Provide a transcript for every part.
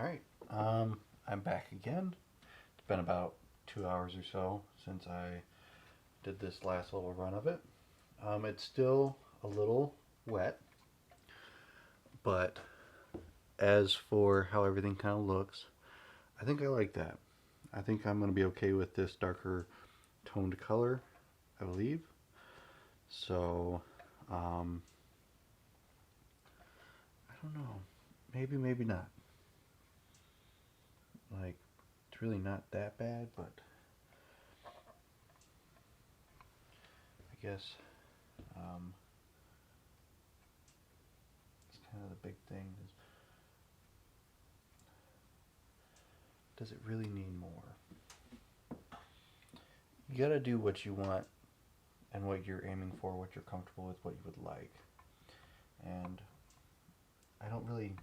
Alright, I'm back again. It's been about 2 hours or so since I did this last little run of it. It's still a little wet, but as for how everything kind of looks, I think I like that. I think I'm going to be okay with this darker toned color, I believe. So, I don't know. Maybe, maybe not. Like, it's really not that bad, but I guess it's kind of the big thing. Does it really need more? You gotta do what you want and what you're aiming for, what you're comfortable with, what you would like. And I don't really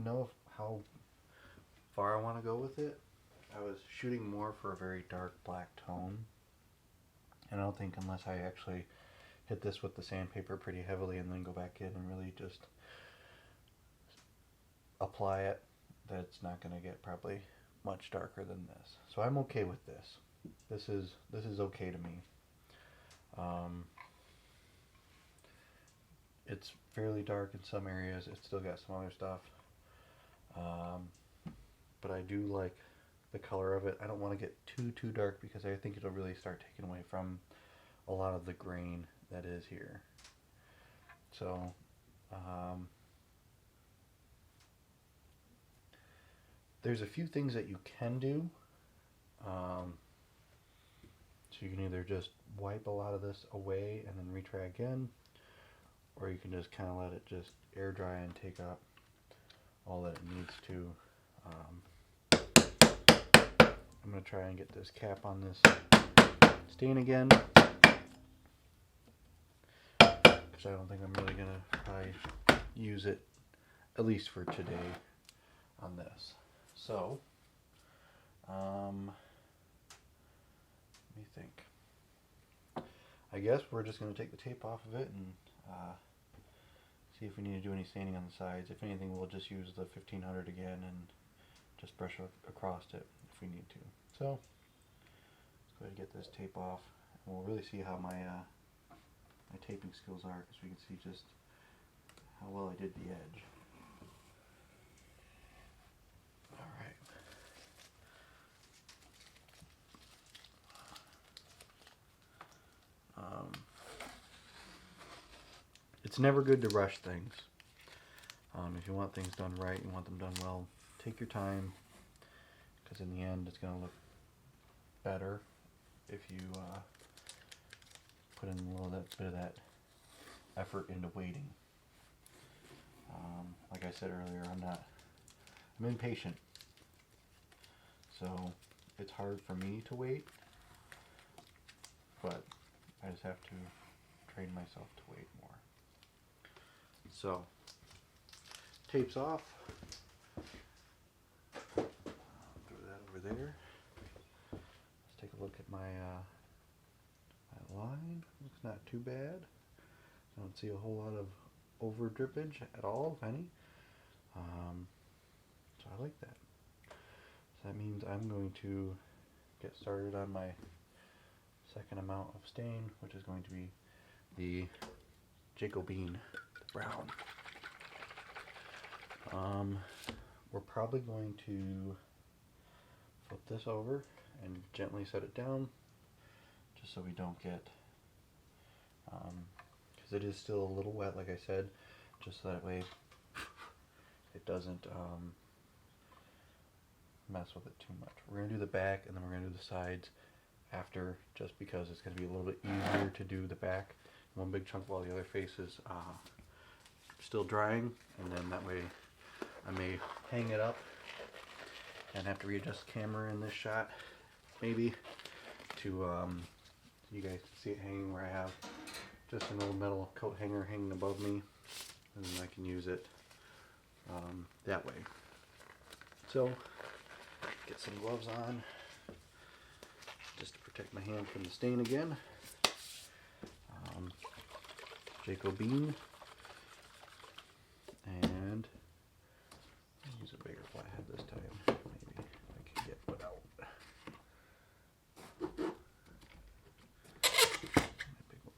know how far I want to go with it. I was shooting more for a very dark black tone, and I don't think unless I actually hit this with the sandpaper pretty heavily and then go back in and really just apply it, that it's not going to get probably much darker than this. So I'm okay with this. This is okay to me. It's fairly dark in some areas. It's still got some other stuff. But I do like the color of it. I don't want to get too dark because I think it'll really start taking away from a lot of the grain that is here. So, there's a few things that you can do. So you can either just wipe a lot of this away and then retry again, or you can just kind of let it just air dry and take up all that it needs to. I'm going to try and get this cap on this stain again, because I don't think I'm really going to probably use it, at least for today, on this. So, let me think. I guess we're just going to take the tape off of it and see if we need to do any staining on the sides. If anything, we'll just use the 1500 again and just brush across it if we need to. So, let's go ahead and get this tape off, and we'll really see how my taping skills are, because we can see just how well I did the edge. Alright. It's never good to rush things. If you want things done right, you want them done well, take your time, because in the end it's going to look better if you put in a little bit of that effort into waiting. Like I said earlier, I'm impatient, so it's hard for me to wait, but I just have to train myself to wait more. So, tape's off. Throw that over there. Let's take a look at my line. Looks not too bad. I don't see a whole lot of over drippage at all, if any. So I like that. So that means I'm going to get started on my second amount of stain, which is going to be the Jacobine brown. We're probably going to flip this over and gently set it down, just so we don't get, because it is still a little wet, like I said, just so that way it doesn't mess with it too much. We're going to do the back, and then we're going to do the sides after, just because it's going to be a little bit easier to do the back in one big chunk while the other face is still drying, and then that way I may hang it up and have to readjust the camera in this shot, maybe, to you guys can see it hanging where I have just an old metal coat hanger hanging above me, and then I can use it that way. So, get some gloves on, just to protect my hand from the stain again. Jacobine this time. Maybe I can get one out. My big one.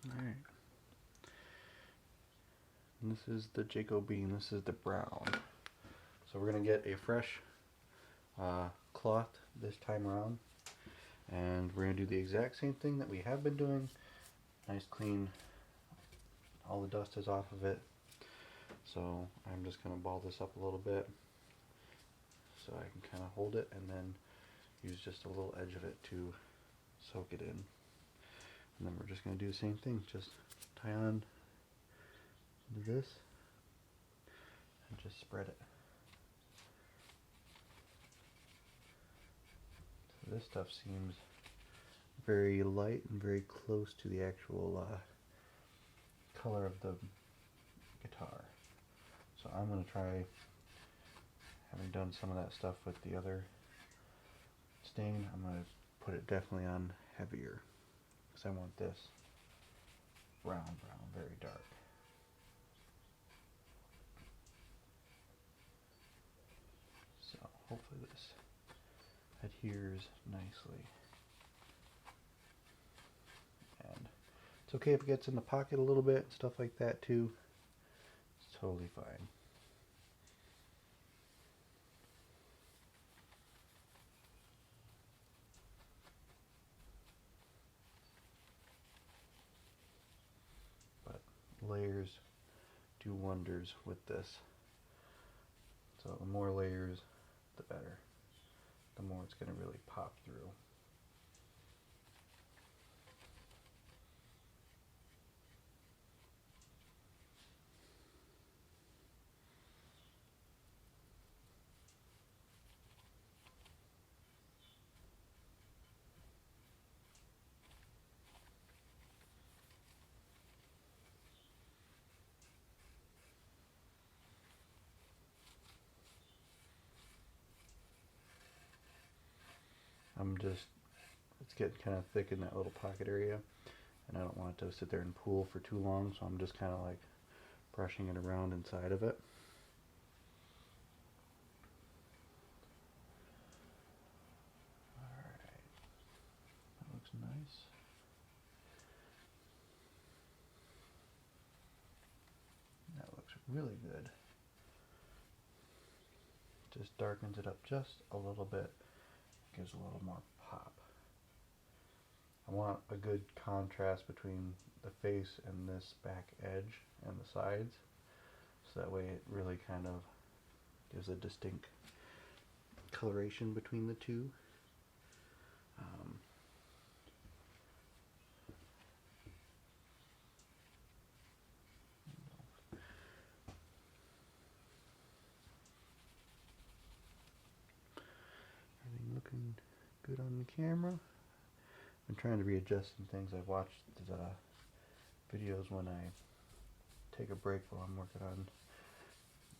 Alright. This is the Jacobean, this is the brown. So we're going to get a fresh cloth this time around. And we're going to do the exact same thing that we have been doing. Nice clean, all the dust is off of it. So I'm just going to ball this up a little bit so I can kind of hold it and then use just a little edge of it to soak it in. And then we're just going to do the same thing, just tie on this and just spread it. So this stuff seems very light and very close to the actual color of the guitar. So I'm going to try, having done some of that stuff with the other stain, I'm going to put it definitely on heavier because I want this brown, very dark. So hopefully this adheres nicely. And it's okay if it gets in the pocket a little bit, stuff like that too. It's totally fine. But layers do wonders with this. So the more layers, the better. The more it's going to really pop through. It's getting kind of thick in that little pocket area, and I don't want it to sit there and pool for too long, so I'm just kind of like brushing it around inside of it. Alright, that looks nice. That looks really good. Just darkens it up just a little bit, gives a little more pop. I want a good contrast between the face and this back edge and the sides, so that way it really kind of gives a distinct coloration between the two. Everything looking good on the camera. I'm trying to readjust some things. I've watched the videos when I take a break while I'm working on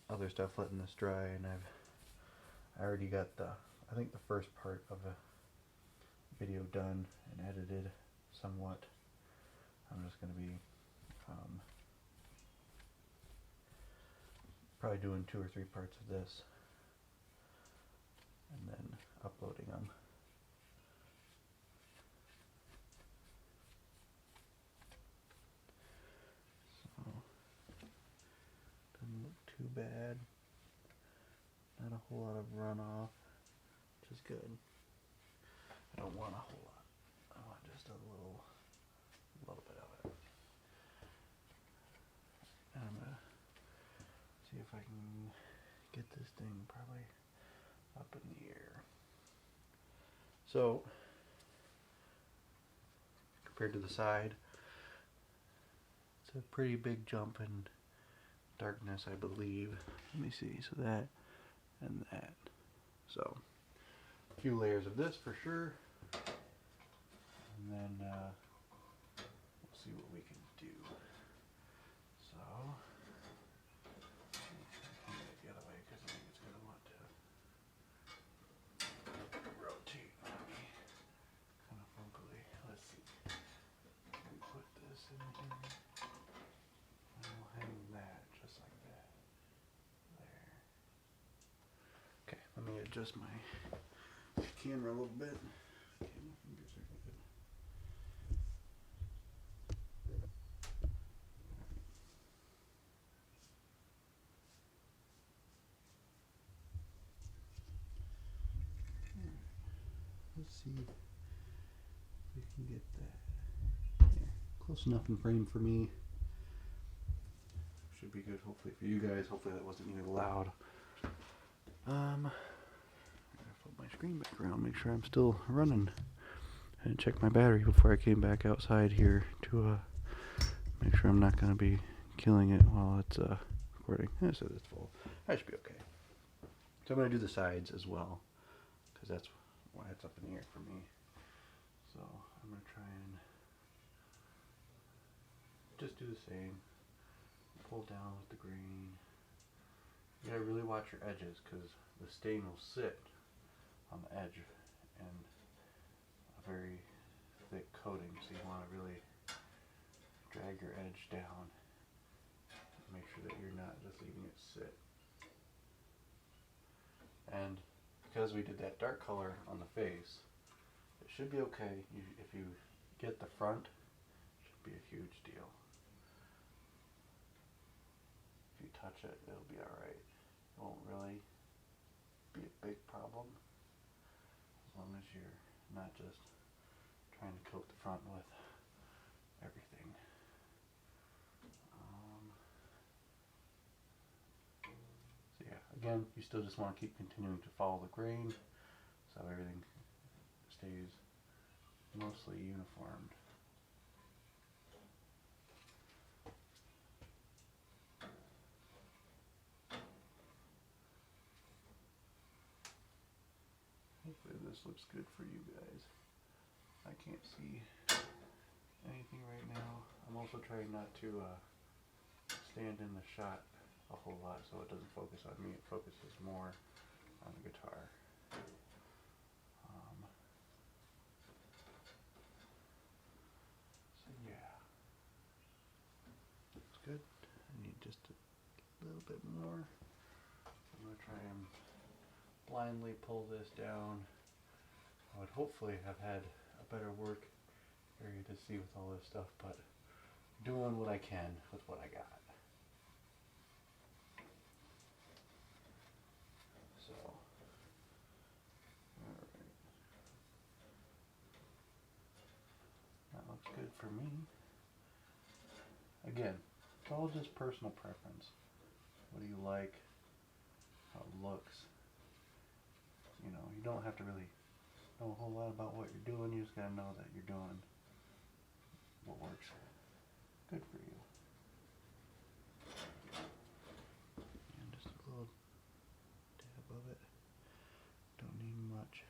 other stuff, letting this dry, and I already got I think the first part of the video done and edited somewhat. I'm just going to be probably doing 2 or 3 parts of this and then uploading them. So doesn't look too bad. Not a whole lot of runoff, which is good. I don't want a whole lot. I want just a little bit of it. And I'm gonna see if I can get this thing probably up in the air. So compared to the side, it's a pretty big jump in darkness, I believe. Let me see. So that and that. So a few layers of this for sure, and then we'll see what we can do. So adjust my camera a little bit. Okay, my fingers are good. Let's see if we can get that there. Close enough in frame for me. Should be good, hopefully for you guys. Hopefully that wasn't even loud. I'm gonna flip my screen back around, make sure I'm still running. I didn't check my battery before I came back outside here to make sure I'm not gonna be killing it while it's recording. It says it's full. That should be okay. So I'm gonna do the sides as well, because that's why it's up in the air for me. So I'm gonna try and just do the same. Pull down with the green. You gotta really watch your edges, because the stain will sit on the edge and a very thick coating, so you want to really drag your edge down and make sure that you're not just leaving it sit. And because we did that dark color on the face, it should be okay. If you get the front, it should be a huge deal. If you touch it, it'll be alright. It won't really be a big problem as long as you're not just trying to coat the front with everything. So yeah, again, you still just want to keep continuing to follow the grain so everything stays mostly uniformed. Hopefully this looks good for you guys. I can't see anything right now. I'm also trying not to stand in the shot a whole lot so it doesn't focus on me. It focuses more on the guitar. So yeah, that's good. I need just a little bit more. I'm going to try and blindly pull this down. I would hopefully have had a better work area to see with all this stuff, but doing what I can with what I got. So, alright. That looks good for me. Again, it's all just personal preference. What do you like? How it looks? You know, you don't have to really know a whole lot about what you're doing. You just gotta know that you're doing what works good for you. And just a little dab of it. Don't need much.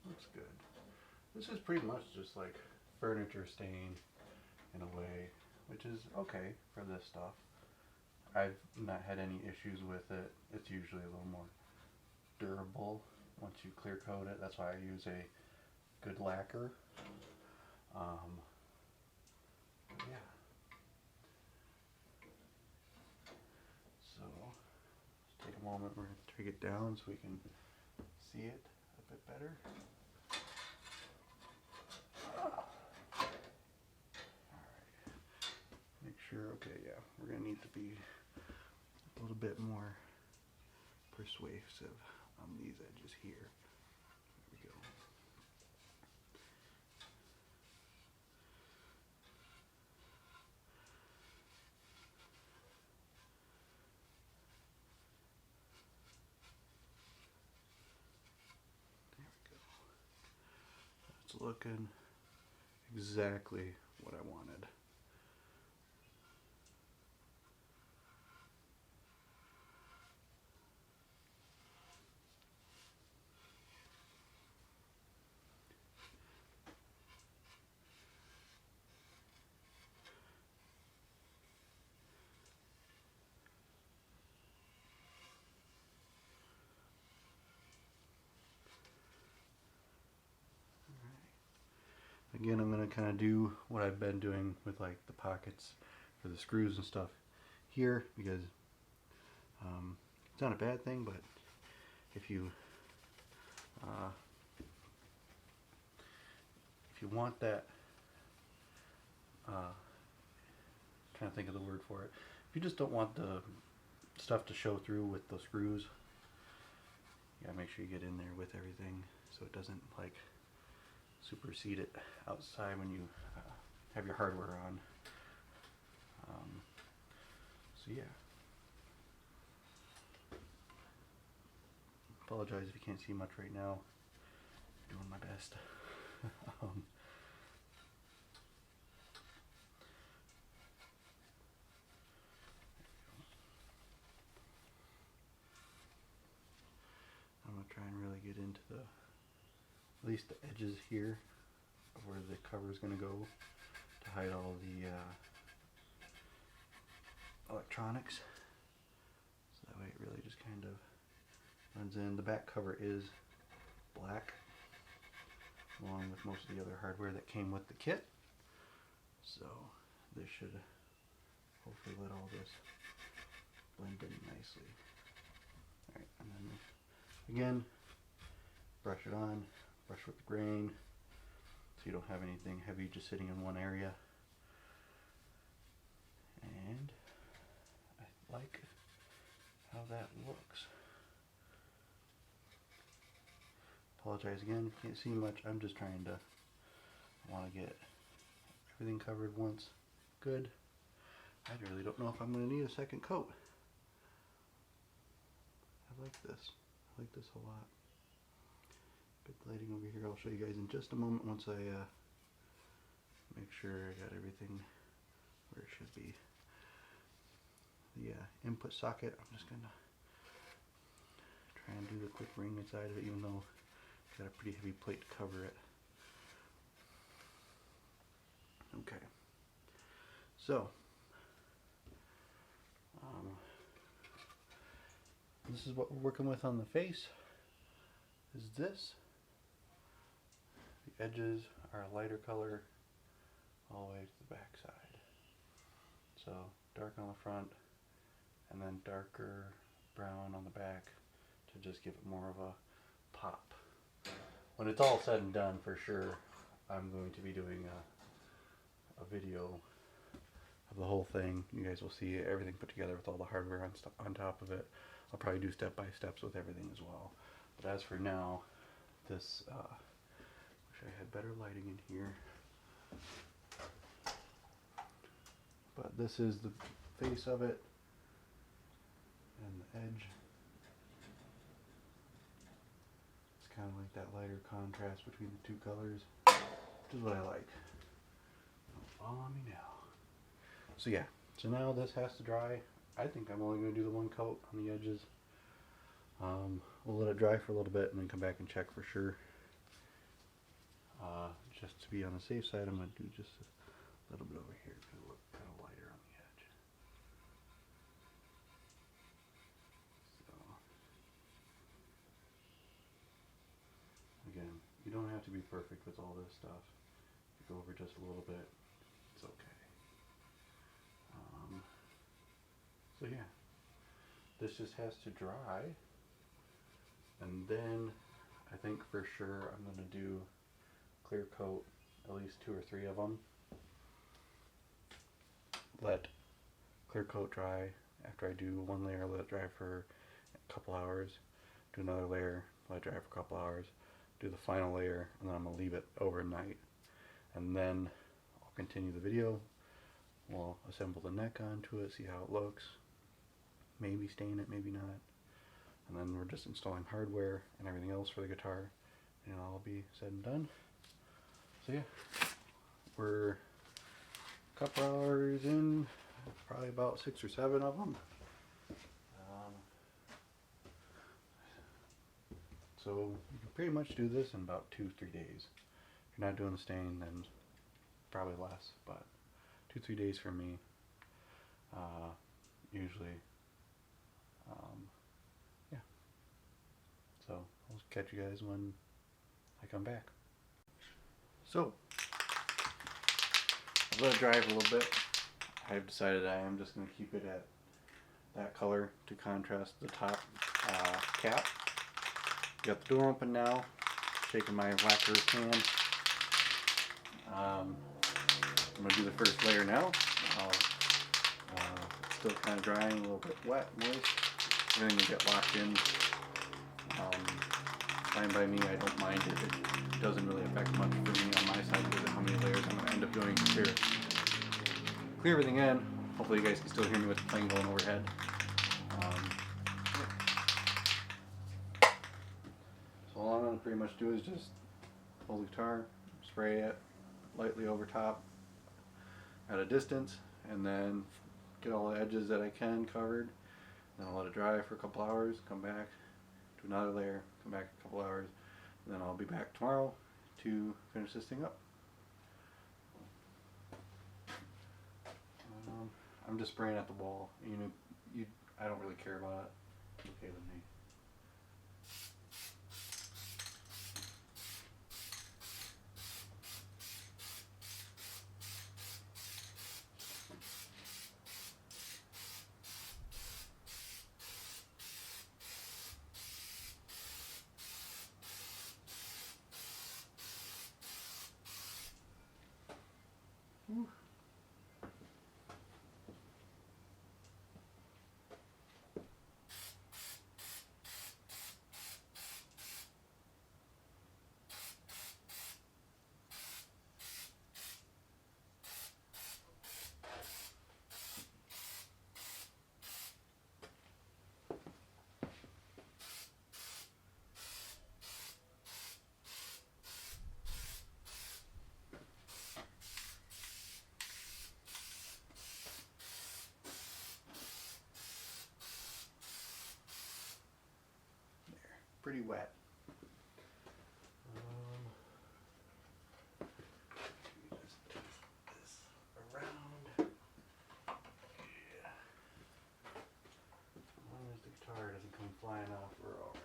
Looks good. This is pretty much just like furniture stain in a way, which is okay for this stuff. I've not had any issues with it. It's usually a little more durable once you clear coat it. That's why I use a good lacquer. Yeah. So let's take a moment. We're going to take it down so we can see it a bit better. Make sure, okay, yeah, we're going to need to be a little bit more persuasive on these edges here. There we go. There we go. It's looking exactly what I wanted. Again, I'm going to kind of do what I've been doing with like the pockets for the screws and stuff here, because it's not a bad thing, but if you want that, trying to think of the word for it, if you just don't want the stuff to show through with the screws, you gotta make sure you get in there with everything so it doesn't like supersede it outside when you have your hardware on. So yeah, apologize if you can't see much right now. I'm doing my best. I'm going to try and really get into at least the edges here of where the cover is going to go to hide all the electronics. So that way it really just kind of runs in. The back cover is black, along with most of the other hardware that came with the kit. So this should hopefully let all this blend in nicely. Alright, and then again, brush it on, brush with the grain, so you don't have anything heavy just sitting in one area. And I like how that looks. Apologize again if you can't see much. I'm just trying to, I want to get everything covered once good. I really don't know if I'm going to need a second coat. I like this. I like this a lot. Good lighting over here. I'll show you guys in just a moment once I make sure I got everything where it should be. The input socket, I'm just going to try and do the quick ring inside of it, even though it's got a pretty heavy plate to cover it. Okay. So, this is what we're working with on the face. Is this. The edges are a lighter color all the way to the back side. So dark on the front and then darker brown on the back to just give it more of a pop. When it's all said and done, for sure, I'm going to be doing a video of the whole thing. You guys will see everything put together with all the hardware on top of it. I'll probably do step-by-steps with everything as well. But as for now, this, wish I had better lighting in here. But this is the face of it, and the edge. It's kind of like that lighter contrast between the two colors, which is what I like. Don't follow me now. So yeah, so now this has to dry. I think I'm only going to do the one coat on the edges. We'll let it dry for a little bit and then come back and check for sure. Just to be on the safe side, I'm going to do just a little bit over here because it looks kind of lighter on the edge. So, again, you don't have to be perfect with all this stuff. If you go over just a little bit, it's okay. So yeah, this just has to dry, and then I think for sure I'm going to do clear coat at least 2 or 3 of them. Let clear coat dry. After I do one layer, let it dry for a couple hours. Do another layer, let it dry for a couple hours. Do the final layer, and then I'm going to leave it overnight. And then I'll continue the video. We'll assemble the neck onto it, see how it looks. Maybe stain it, maybe not. And then we're just installing hardware and everything else for the guitar, and it'll all be said and done. So yeah, we're a couple hours in, probably about 6 or 7 of them. So you can pretty much do this in about 2-3 days. If you're not doing the stain, then probably less, but 2-3 days for me, usually. Yeah. So I'll catch you guys when I come back. So I've let it dry for a little bit. I've decided I am just going to keep it at that color to contrast the top cap. Got the door open now, shaking my lacquer can. I'm going to do the first layer now. It's still kind of drying, a little bit wet, moist. Everything will get locked in. Fine by me, I don't mind it. It doesn't really affect much for me on my side because of how many layers I'm going to end up doing to clear everything in. Hopefully you guys can still hear me with the plane going overhead. So all I'm going to pretty much do is just hold the guitar, spray it lightly over top at a distance, and then get all the edges that I can covered. Then I'll let it dry for a couple hours, come back, do another layer, come back a couple hours, and then I'll be back tomorrow to finish this thing up. I'm just spraying at the wall. I don't really care about it. It's okay with me. Pretty wet. Just twist this around. Yeah. As long as the guitar doesn't come flying off, we're all right.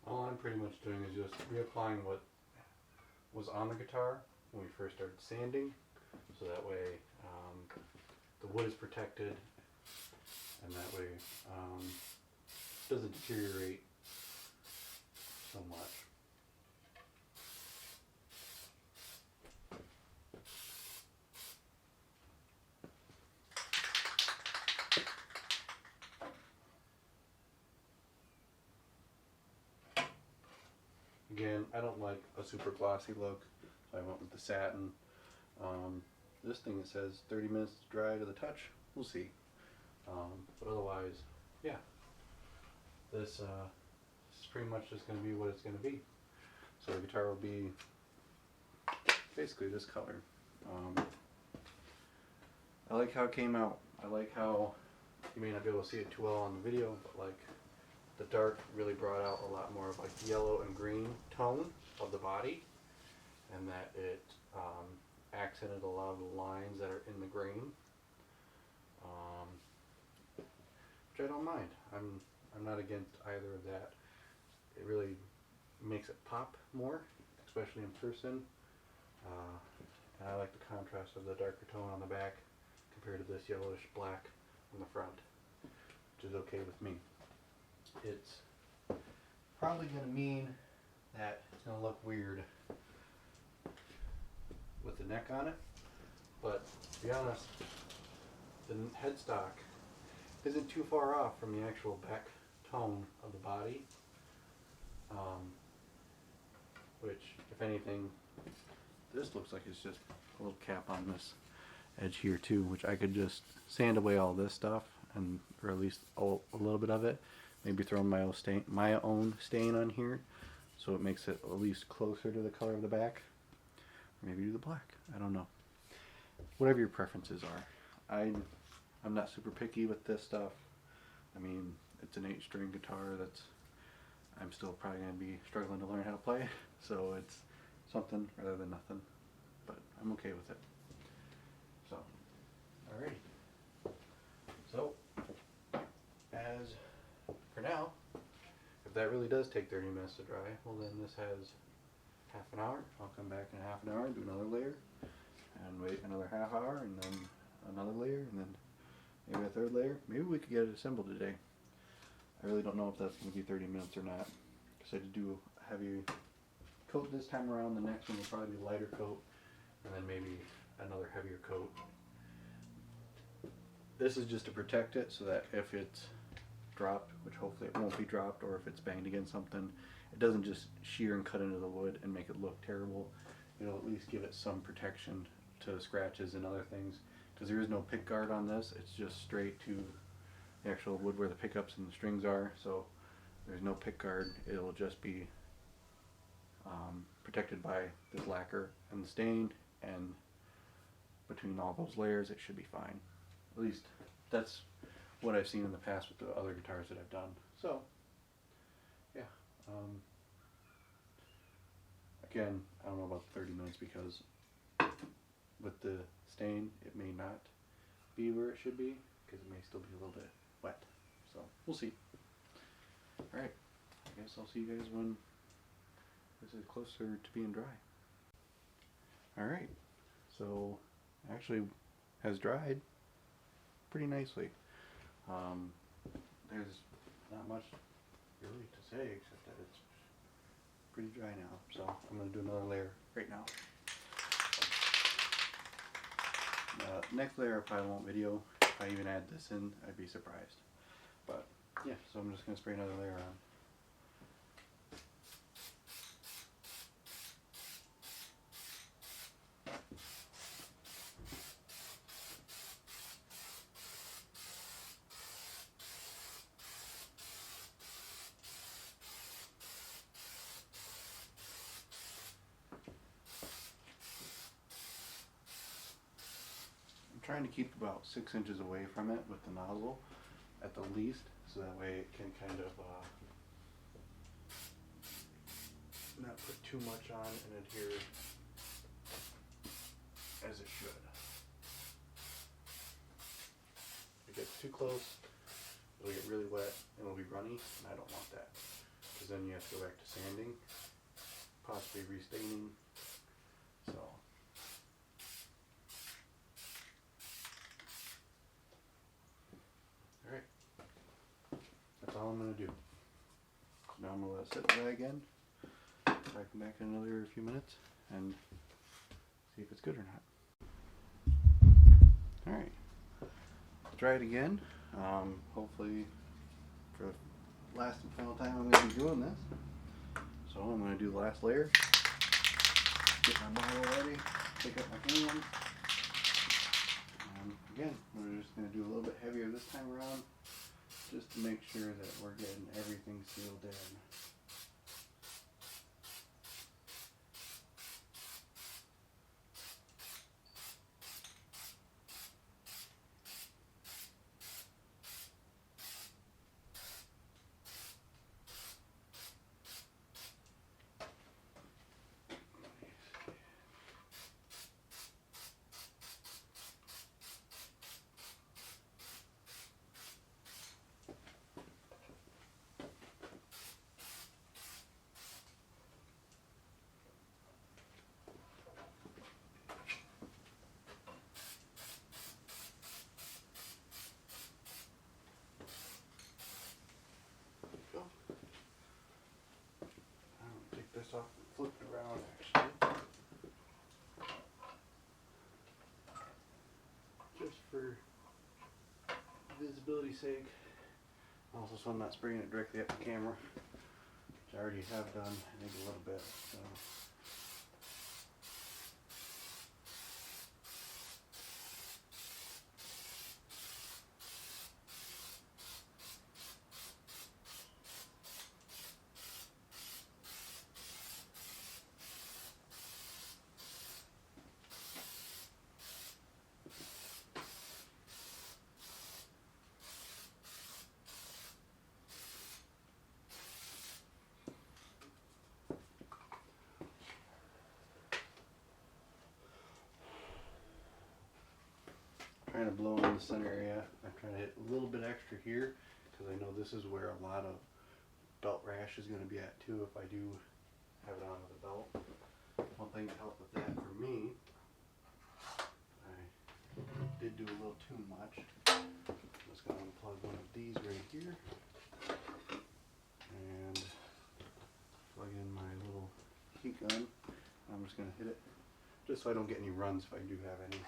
All I'm pretty much doing is just reapplying what was on the guitar when we first started sanding, so that way the wood is protected, and that way it doesn't deteriorate so much. Again, I don't like a super glossy look, so I went with the satin. This thing says 30 minutes to dry to the touch. We'll see. But otherwise, yeah. This is pretty much just going to be what it's going to be. So the guitar will be basically this color. I like how it came out. I like how, you may not be able to see it too well on the video, but like the dark really brought out a lot more of like the yellow and green tone of the body, and that it accented a lot of the lines that are in the grain, which I don't mind. I'm not against either of that. It really makes it pop more, especially in person, and I like the contrast of the darker tone on the back compared to this yellowish black on the front, which is okay with me. It's probably going to mean that it's going to look weird with the neck on it. But to be honest, the headstock isn't too far off from the actual back tone of the body. Which, if anything, this looks like it's just a little cap on this edge here too, which I could just sand away all this stuff, and or at least a little bit of it. Maybe throw my own stain on here, so it makes it at least closer to the color of the back. Or maybe do the black. I don't know. Whatever your preferences are. I'm not super picky with this stuff. I mean, it's an 8-string guitar that's I'm still probably going to be struggling to learn how to play, so it's something rather than nothing, but I'm okay with it. So, alrighty. So, as for now, if that really does take 30 minutes to dry, well then this has half an hour. I'll come back in half an hour and do another layer, and wait another half hour, and then another layer, and then maybe a third layer. Maybe we could get it assembled today. I really don't know if that's going to be 30 minutes or not, because I did do a heavy coat this time around. The next one will probably be a lighter coat, and then maybe another heavier coat. This is just to protect it so that if it's dropped, which hopefully it won't be dropped, or if it's banged against something, it doesn't just shear and cut into the wood and make it look terrible. It'll at least give it some protection to scratches and other things, because there is no pick guard on this. It's just straight to the actual wood where the pickups and the strings are, so there's no pick guard. It'll just be protected by this lacquer and the stain, and between all those layers it should be fine. At least that's what I've seen in the past with the other guitars that I've done. So yeah, again, I don't know about 30 minutes, because with the stain it may not be where it should be, because it may still be a little bit wet. So we'll see. Alright, I guess I'll see you guys when this is closer to being dry. Alright, so actually has dried pretty nicely. There's not much really to say except that it's pretty dry now. So I'm going to do another layer right now. Next layer I probably won't video. If I even add this in, I'd be surprised. But yeah, so I'm just going to spray another layer on. Trying to keep about 6 inches away from it with the nozzle at the least, so that way it can kind of not put too much on and adhere as it should. If it gets too close, it'll get really wet and it'll be runny, and I don't want that, because then you have to go back to sanding, possibly restaining. So that's all I'm going to do. Now I'm going to let it sit dry again. I come back in another few minutes and see if it's good or not. Alright, I'll try it again. Hopefully for the last and final time I'm going to be doing this. So I'm going to do the last layer. Get my bottle ready. Pick up my hand. And again, we're just going to do a little bit heavier this time around, just to make sure that we're getting everything sealed in. visibility's sake. Also, so I'm not spraying it directly at the camera, which I already have done, I think, a little bit. So. Trying to blow in the center area. I'm trying to hit a little bit extra here because I know this is where a lot of belt rash is going to be at too if I do have it on with a belt. One thing to help with that for me, I did do a little too much. I'm just going to unplug one of these right here and plug in my little heat gun. I'm just going to hit it just so I don't get any runs if I do have any.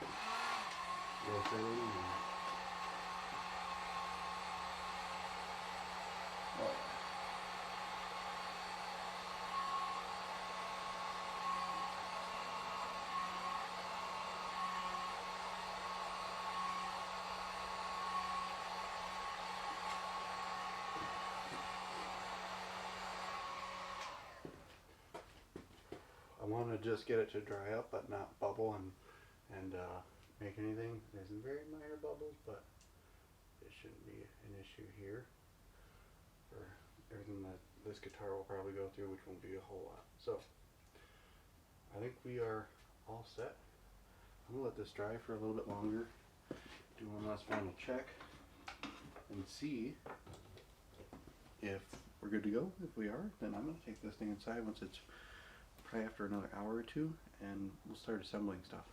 I want to just get it to dry up but not bubble and make anything. There's some very minor bubbles, but it shouldn't be an issue here for everything that this guitar will probably go through, which won't be a whole lot. So I think we are all set. I'm gonna let this dry for a little bit longer, do one last final check, and see if we're good to go. If we are, then I'm gonna take this thing inside once it's probably after another hour or two, and we'll start assembling stuff.